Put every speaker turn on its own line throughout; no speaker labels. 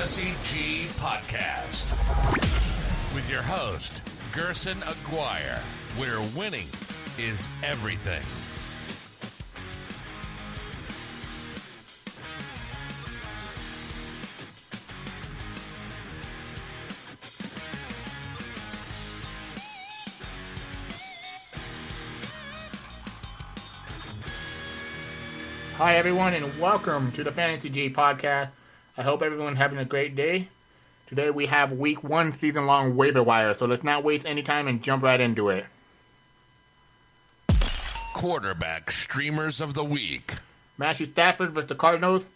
Fantasy G Podcast with your host, Gerson Aguirre, where winning is everything.
Hi everyone and welcome to the Fantasy G Podcast. I hope everyone's having a great day. Today we have week 1 season long waiver wire, so let's not waste any time and jump right into it.
Quarterback streamers of the week.
Matthew Stafford versus the Cardinals,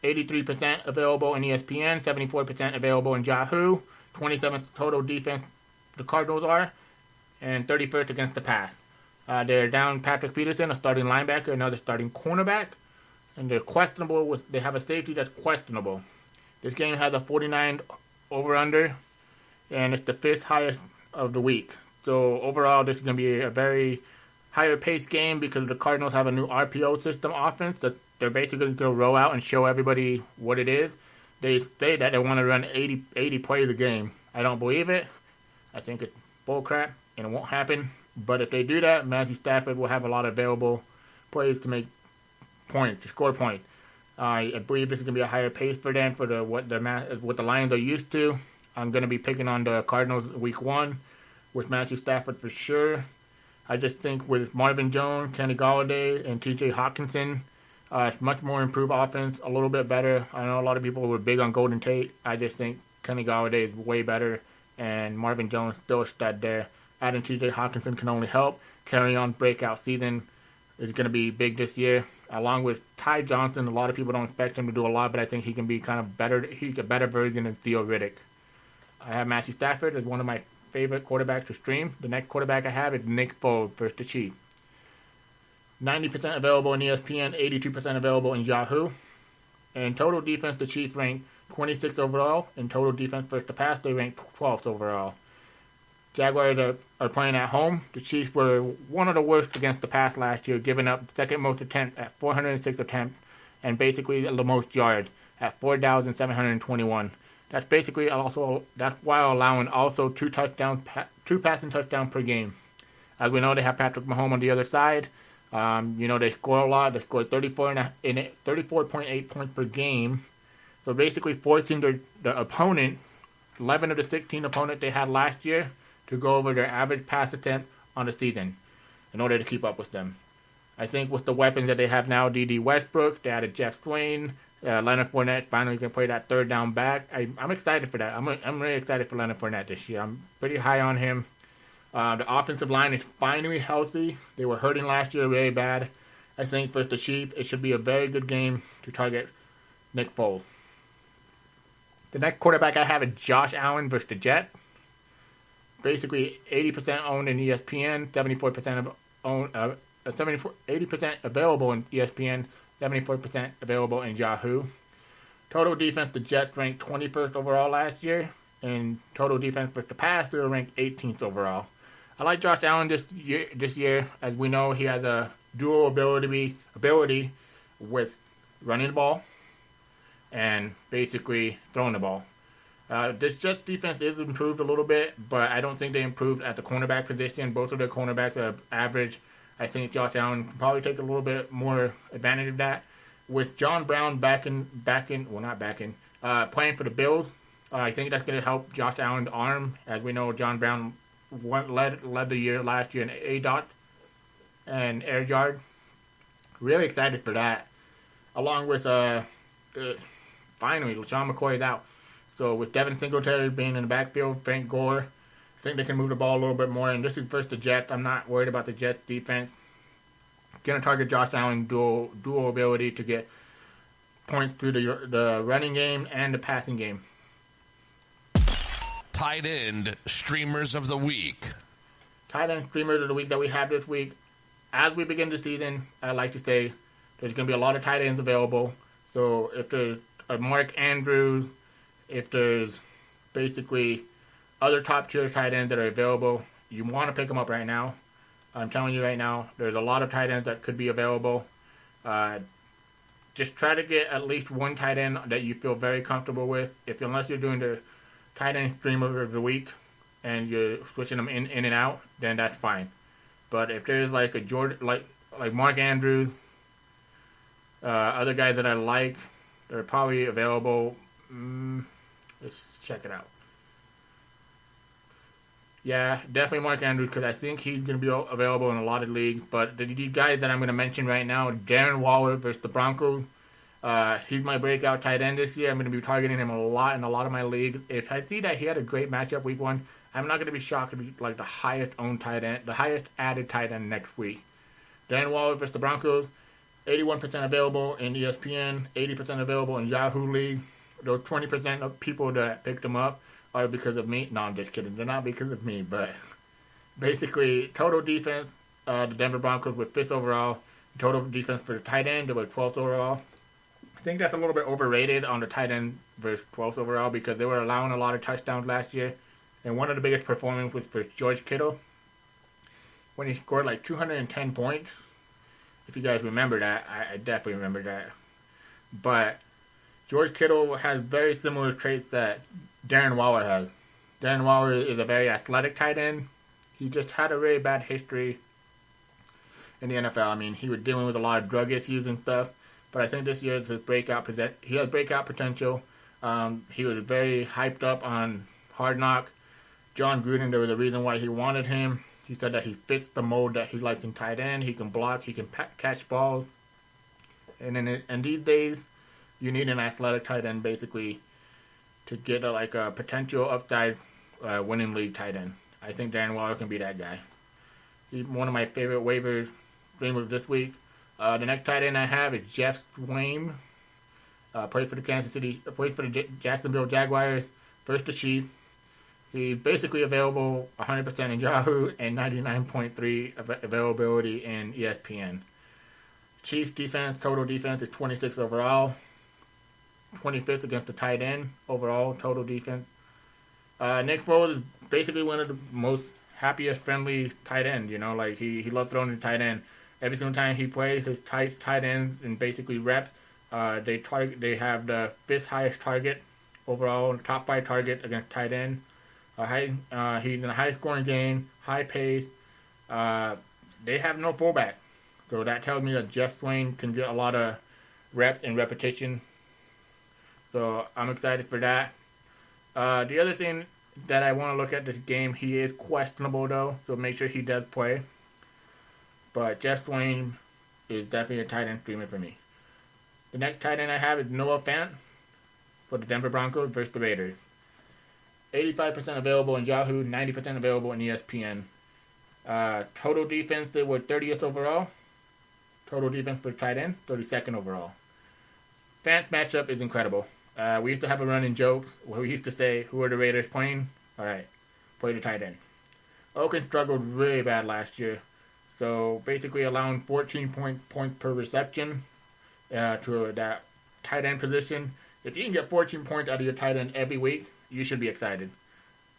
83% available in ESPN, 74% available in Yahoo, 27th total defense the Cardinals are, and 31st against the pass. They're down Patrick Peterson, a starting linebacker, another starting cornerback, and they're questionable. They have a safety that's questionable. This game has a 49 over-under, and it's the 5th highest of the week. So overall, this is going to be a very higher-paced game because the Cardinals have a new RPO system offense that they're basically going to roll out and show everybody what it is. They say that they want to run 80 plays a game. I don't believe it. I think it's bullcrap, and it won't happen. But if they do that, Matthew Stafford will have a lot of available plays to make points, to score points. I believe this is going to be a higher pace for them for what the Lions are used to. I'm going to be picking on the Cardinals week 1 with Matthew Stafford for sure. I just think with Marvin Jones, Kenny Golladay, and T.J. Hawkinson, it's much more improved offense, a little bit better. I know a lot of people were big on Golden Tate. I just think Kenny Golladay is way better, and Marvin Jones still a stud there. Adding T.J. Hawkinson can only help. Carry on breakout season is going to be big this year. Along with Ty Johnson, a lot of people don't expect him to do a lot, but I think he can be kind of better. He's a better version of Theo Riddick. I have Matthew Stafford as one of my favorite quarterbacks to stream. The next quarterback I have is Nick Foles versus the Chiefs. 90% available in ESPN, 82% available in Yahoo. In total defense, the Chiefs rank 26th overall. In total defense versus the pass, they rank 12th overall. Jaguars are playing at home. The Chiefs were one of the worst against the pass last year, giving up second most attempts at 406 attempts and basically the most yards at 4,721. That's basically that's while allowing also two passing touchdowns per game. As we know, they have Patrick Mahomes on the other side. They score a lot. They score 34.8 points per game. So basically forcing the opponent, 11 of the 16 opponents they had last year, to go over their average pass attempt on the season in order to keep up with them. I think with the weapons that they have now, D.D. Westbrook, they added Jeff Swain, Leonard Fournette finally can play that third down back. I'm excited for that. I'm really excited for Leonard Fournette this year. I'm pretty high on him. The offensive line is finally healthy. They were hurting last year really bad. I think for the Chiefs, it should be a very good game to target Nick Foles. The next quarterback I have is Josh Allen versus the Jets. Basically, 80% owned in ESPN, 80% available in ESPN, 74% available in Yahoo. Total defense, the Jets ranked 21st overall last year, and total defense versus the pass, they were ranked 18th overall. I like Josh Allen this year. As we know, he has a dual ability with running the ball and basically throwing the ball. This Jets defense is improved a little bit, but I don't think they improved at the cornerback position. Both of their cornerbacks are average. I think Josh Allen can probably take a little bit more advantage of that. With John Brown playing for the Bills, I think that's going to help Josh Allen's arm. As we know, John Brown led the year last year in ADOT and air yard. Really excited for that. Along with, finally, LaShawn McCoy is out. So with Devin Singletary being in the backfield, Frank Gore, I think they can move the ball a little bit more. And this is versus the Jets. I'm not worried about the Jets defense. Going to target Josh Allen dual ability to get points through the running game and the passing game.
Tight end streamers of the week.
Tight end streamers of the week that we have this week. As we begin the season, I like to say there's going to be a lot of tight ends available. So if there's a Mark Andrews, if there's basically other top-tier tight ends that are available, you want to pick them up right now. I'm telling you right now, there's a lot of tight ends that could be available. just try to get at least one tight end that you feel very comfortable with. Unless you're doing the tight end streamer of the week and you're switching them in and out, then that's fine. But if there's like a Jordan, like Mark Andrews, other guys that I like, they're probably available. Let's check it out. Yeah, definitely Mark Andrews, because I think he's going to be available in a lot of leagues. But the guys that I'm going to mention right now, Darren Waller versus the Broncos. He's my breakout tight end this year. I'm going to be targeting him a lot in a lot of my leagues. If I see that he had a great matchup week 1, I'm not going to be shocked if he's like the highest owned tight end, the highest added tight end next week. Darren Waller versus the Broncos, 81% available in ESPN, 80% available in Yahoo League. Those 20% of people that picked him up are because of me. No, I'm just kidding. They're not because of me, but basically, total defense, the Denver Broncos were 5th overall. Total defense for the tight end, they were 12th overall. I think that's a little bit overrated on the tight end versus 12th overall because they were allowing a lot of touchdowns last year. And one of the biggest performances was for George Kittle when he scored like 210 points. If you guys remember that, I definitely remember that. But George Kittle has very similar traits that Darren Waller has. Darren Waller is a very athletic tight end. He just had a really bad history in the NFL. I mean, he was dealing with a lot of drug issues and stuff. But I think this year is his breakout. He has breakout potential. He was very hyped up on Hard Knock. John Gruden, there was a reason why he wanted him. He said that he fits the mold that he likes in tight end. He can block. He can catch balls. And these days, you need an athletic tight end basically to get a potential upside winning league tight end. I think Darren Waller can be that guy. He's one of my favorite waiver streamers this week. The next tight end I have is Jeff Swaim. Played for the Jacksonville Jaguars, first the Chiefs. He's basically available 100% in Yahoo and 99.3 availability in ESPN. Chiefs defense, total defense is 26th overall. 25th against the tight end overall, total defense. Nick Foles is basically one of the most happiest, friendly tight ends. He loves throwing the tight end. Every single time he plays, his tight ends and basically reps, they have the 5th highest target overall, top 5 target against tight end. He's in a high scoring game, high pace. They have no fullback, so that tells me that Jeff Swain can get a lot of reps and repetition. So I'm excited for that. The other thing that I want to look at this game, he is questionable though, so make sure he does play. But Jeff Swain is definitely a tight end streamer for me. The next tight end I have is Noah Fant for the Denver Broncos versus the Raiders. 85% available in Yahoo, 90% available in ESPN. Total defense, they were 30th overall. Total defense for tight end, 32nd overall. Fant's matchup is incredible. We used to have a running joke where we used to say, who are the Raiders playing? All right, play the tight end. Oakland struggled really bad last year. So basically allowing 14 points per reception to that tight end position. If you can get 14 points out of your tight end every week, you should be excited.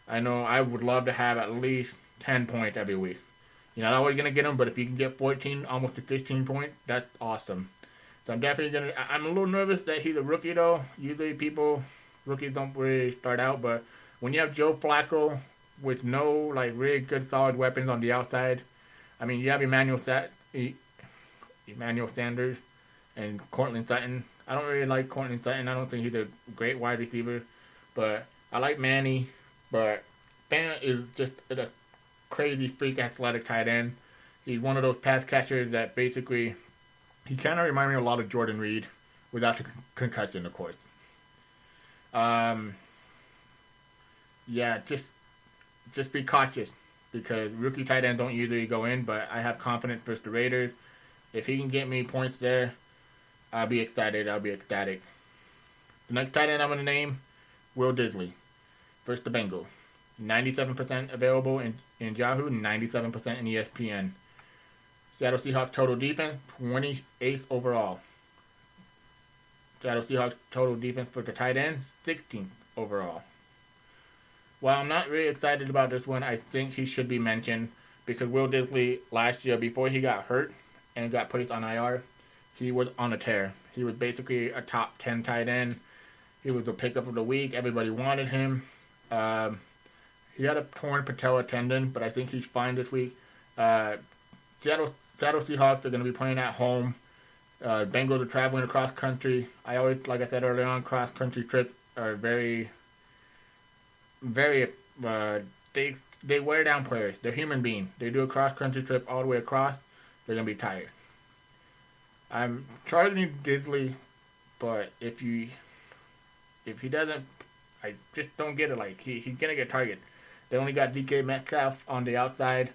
I know I would love to have at least 10 points every week. You're not always going to get them, but if you can get 14, almost to 15 points, that's awesome. So I'm definitely going to... I'm a little nervous that he's a rookie, though. Usually rookies don't really start out, but when you have Joe Flacco with no, really good solid weapons on the outside, I mean, you have Emmanuel Sanders and Courtland Sutton. I don't really like Courtland Sutton. I don't think he's a great wide receiver, but I like Manny. But Fant is just a crazy freak athletic tight end. He's one of those pass catchers that basically, he kind of reminds me a lot of Jordan Reed without the concussion, of course. Yeah, just be cautious because rookie tight ends don't usually go in, but I have confidence versus the Raiders. If he can get me points there, I'll be excited. I'll be ecstatic. The next tight end I'm going to name, Will Disley versus the Bengals. 97% available in Yahoo, 97% in ESPN. Seattle Seahawks total defense, 28th overall. Seattle Seahawks total defense for the tight end, 16th overall. While I'm not really excited about this one, I think he should be mentioned because Will Disley last year, before he got hurt and got placed on IR, he was on a tear. He was basically a top 10 tight end. He was the pickup of the week. Everybody wanted him. He had a torn patella tendon, but I think he's fine this week. Seattle Seahawks are going to be playing at home. Bengals are traveling across country. I always, like I said earlier on, cross country trips are very, very. They wear down players. They're human beings. They do a cross country trip all the way across. They're going to be tired. I'm targeting Disley, but if he doesn't, I just don't get it. Like he's gonna get targeted. They only got DK Metcalf on the outside,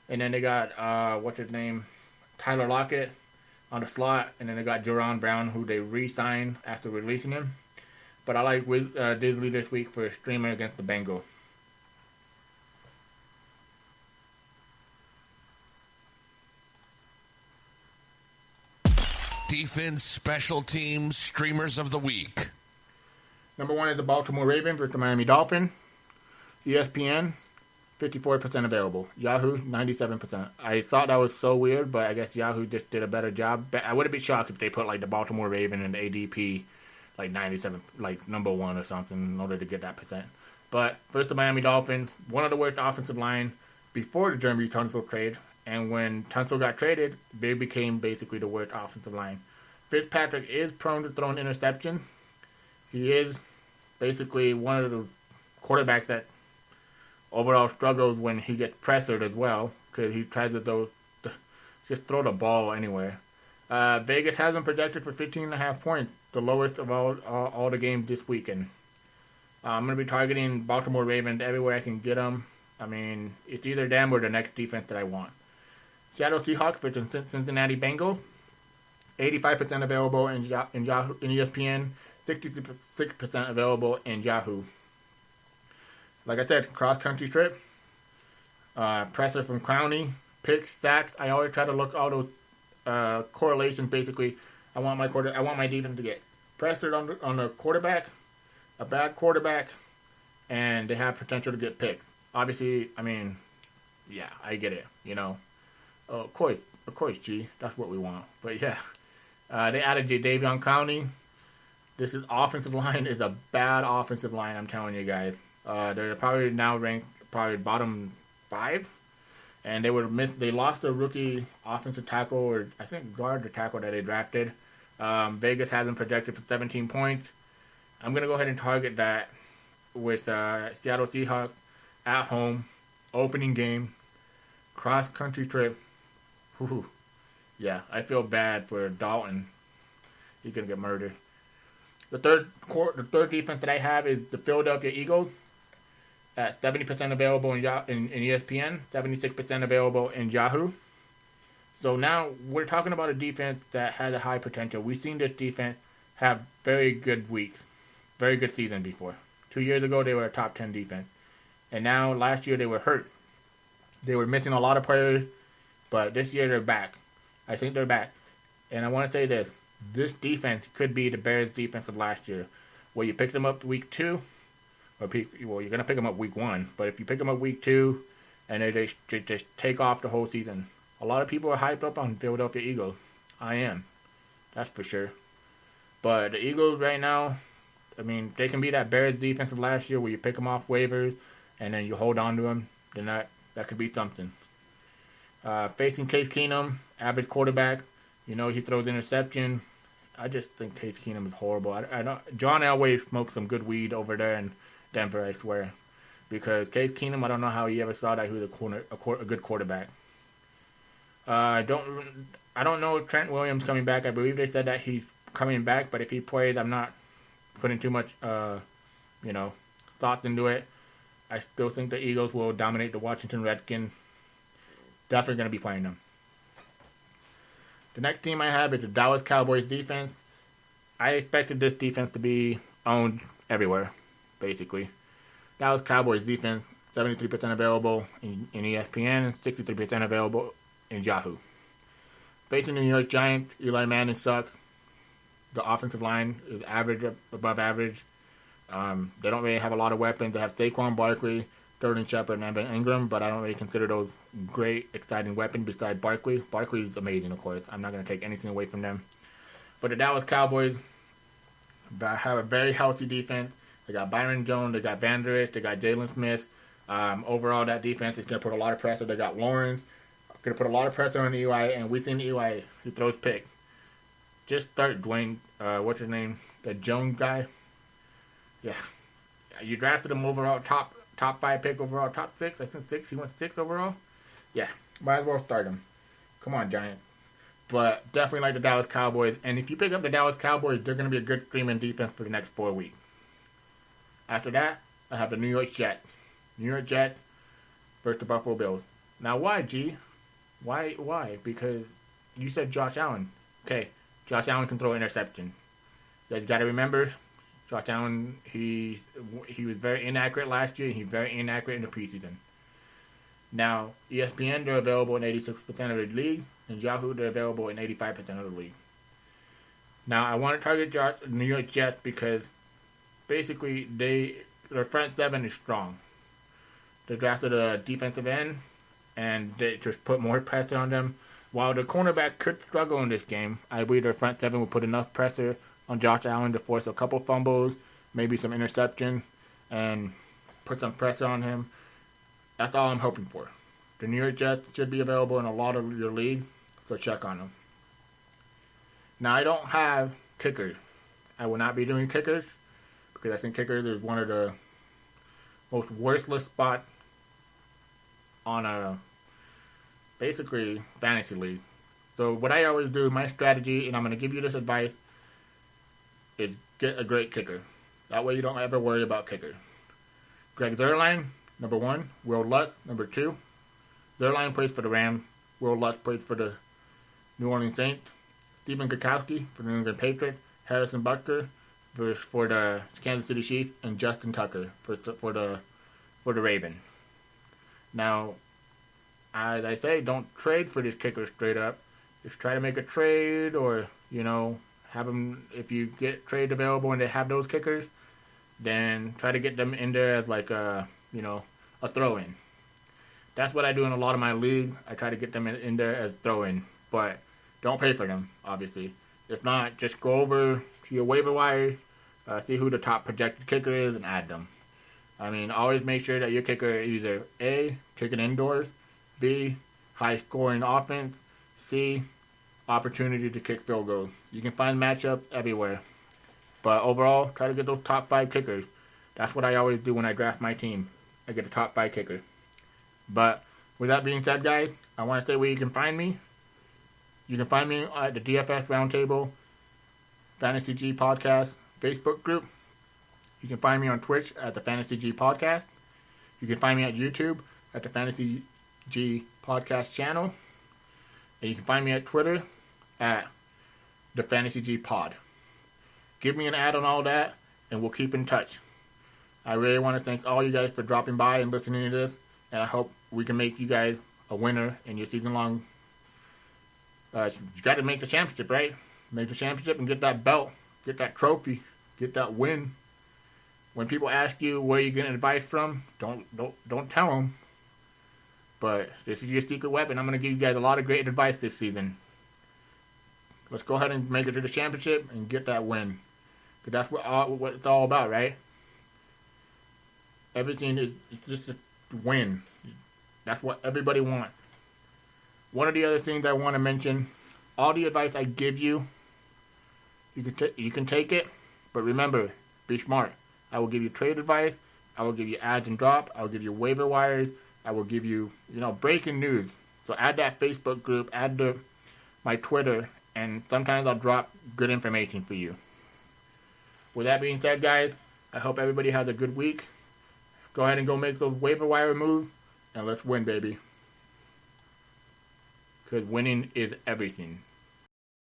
and then they got what's his name, Tyler Lockett on the slot, and then they got Jerron Brown, who they re-signed after releasing him. But I like Disley this week for streaming against the Bengals.
Defense, special teams, streamers of the week.
Number 1 is the Baltimore Ravens versus the Miami Dolphins. ESPN, 54% available. Yahoo, 97%. I thought that was so weird, but I guess Yahoo just did a better job. I wouldn't be shocked if they put like the Baltimore Ravens and the ADP like 97, like number 1 or something in order to get that percent. But first, the Miami Dolphins, one of the worst offensive line before the Jeremy Tunsil trade. And when Tunsil got traded, they became basically the worst offensive line. Fitzpatrick is prone to throwing interceptions. He is basically one of the quarterbacks that overall struggles when he gets pressured as well, because he tries to just throw the ball anywhere. Vegas has him projected for 15.5 points, the lowest of all the games this weekend. I'm going to be targeting Baltimore Ravens everywhere I can get them. I mean, it's either them or the next defense that I want. Seattle Seahawks versus Cincinnati Bengals. 85% available in ESPN. 66% available in Yahoo. Like I said, cross-country trip. Pressure from Clowney. Picks, sacks. I always try to look all those correlations. Basically, I want my defense to get pressured on the quarterback, a bad quarterback, and they have potential to get picks. Obviously, I mean, yeah, I get it. You know. Of course, G. That's what we want. But yeah, they added Jadeveon Clowney. This offensive line is a bad offensive line. I'm telling you guys. They're probably now ranked bottom 5, and they lost a rookie offensive tackle, or I think guard or tackle that they drafted. Vegas has them projected for 17 points. I'm gonna go ahead and target that with Seattle Seahawks at home, opening game, cross country trip. Whew. Yeah, I feel bad for Dalton. He's gonna get murdered. The third defense that I have is the Philadelphia Eagles. At 70% available in ESPN, 76% available in Yahoo. So now we're talking about a defense that has a high potential. We've seen this defense have very good weeks, very good season before. 2 years ago, they were a top 10 defense. And now, last year, they were hurt. They were missing a lot of players, but this year they're back. I think they're back. And I want to say this. This defense could be the Bears' defense of last year, where you pick them up week 2, you're going to pick them up week 1, but if you pick them up week 2, and they just take off the whole season. A lot of people are hyped up on Philadelphia Eagles. I am. That's for sure. But the Eagles right now, I mean, they can be that Bears defense of last year where you pick them off waivers and then you hold on to them. Then that could be something. Facing Case Keenum, average quarterback. You know, he throws interception. I just think Case Keenum is horrible. I don't. John Elway smoked some good weed over there in Denver, I swear. Because Case Keenum, I don't know how he ever saw that he was a good quarterback. I don't know if Trent Williams coming back. I believe they said that he's coming back, but if he plays, I'm not putting too much, thought into it. I still think the Eagles will dominate the Washington Redskins. Definitely going to be playing them. The next team I have is the Dallas Cowboys defense. I expected this defense to be owned everywhere, basically. Dallas Cowboys defense, 73% available in ESPN, 63% available in Yahoo. Facing the New York Giants, Eli Manning sucks. The offensive line is average, above average. They don't really have a lot of weapons. They have Saquon Barkley, Sterling Shepard, and Evan Ingram, but I don't really consider those great, exciting weapons besides Barkley. Barkley is amazing, of course. I'm not going to take anything away from them. But the Dallas Cowboys have a very healthy defense. They got Byron Jones, they got Van Der Esch, they got Jalen Smith. Overall, that defense is going to put a lot of pressure. They got Lawrence. Going to put a lot of pressure on Eli, and we seen Eli. He throws pick. Just start Dwayne, what's his name? The Jones guy. Yeah. You drafted him overall, top 5 pick overall, top 6. I think 6. He went 6 overall. Yeah. Might as well start him. Come on, Giants. But definitely like the Dallas Cowboys. And if you pick up the Dallas Cowboys, they're going to be a good streaming defense for the next 4 weeks. After that, I have the New York Jets. New York Jets versus the Buffalo Bills. Now, why, G? Why? Because you said Josh Allen. Okay, Josh Allen can throw an interception. You guys got to remember, Josh Allen, he was very inaccurate last year. He's very inaccurate in the preseason. Now, ESPN, they're available in 86% of the league. And Yahoo, they're available in 85% of the league. Now, I want to target New York Jets because basically their front 7 is strong. They drafted a defensive end, and they just put more pressure on them. While the cornerback could struggle in this game, I believe their front 7 will put enough pressure on Josh Allen to force a couple fumbles, maybe some interceptions, and put some pressure on him. That's all I'm hoping for. The New York Jets should be available in a lot of your leagues, so check on them. Now, I don't have kickers. I will not be doing kickers because I think kickers is one of the most worthless spots on a basically fantasy league. So what I always do, my strategy, and I'm going to give you this advice, is get a great kicker. That way you don't ever worry about kickers. Greg Zuerlein, number 1. Will Lutz, number 2. Zuerlein plays for the Rams. Will Lutz plays for the New Orleans Saints. Stephen Gostkowski for the New England Patriots. Harrison Butker for the Kansas City Chiefs. And Justin Tucker for the Ravens. Now, as I say, don't trade for these kickers straight up. Just try to make a trade or, have them, if you get trade available and they have those kickers, then try to get them in there as like a throw-in. That's what I do in a lot of my leagues. I try to get them in there as throw-in, but don't pay for them, obviously. If not, just go over to your waiver wire, see who the top projected kicker is, and add them. I mean, always make sure that your kicker is either A, kicking indoors, B, high-scoring offense, C, opportunity to kick field goals. You can find matchups everywhere. But overall, try to get those top 5 kickers. That's what I always do when I draft my team. I get a top 5 kicker. But with that being said, guys, I want to say where you can find me. You can find me at the DFS Roundtable Fantasy G Podcast Facebook group. You can find me on Twitch at the Fantasy G Podcast. You can find me at YouTube at the Fantasy G Podcast channel. And you can find me at Twitter at the Fantasy G Pod. Give me an ad on all that, and we'll keep in touch. I really want to thank all you guys for dropping by and listening to this, and I hope we can make you guys a winner in your season-long. You got to make the championship, right? Make the championship and get that belt, get that trophy, get that win. When people ask you where you're getting advice from, don't tell them. But this is your secret weapon. I'm going to give you guys a lot of great advice this season. Let's go ahead and make it to the championship and get that win. Because that's what it's all about, right? Everything is just to win. That's what everybody wants. One of the other things I want to mention, all the advice I give you, you can take it, but remember, be smart. I will give you trade advice. I will give you ads and drop. I will give you waiver wires. I will give you, breaking news. So add that Facebook group, add my Twitter, and sometimes I'll drop good information for you. With that being said, guys, I hope everybody has a good week. Go ahead and go make those waiver wire moves, and let's win, baby. Because winning is everything.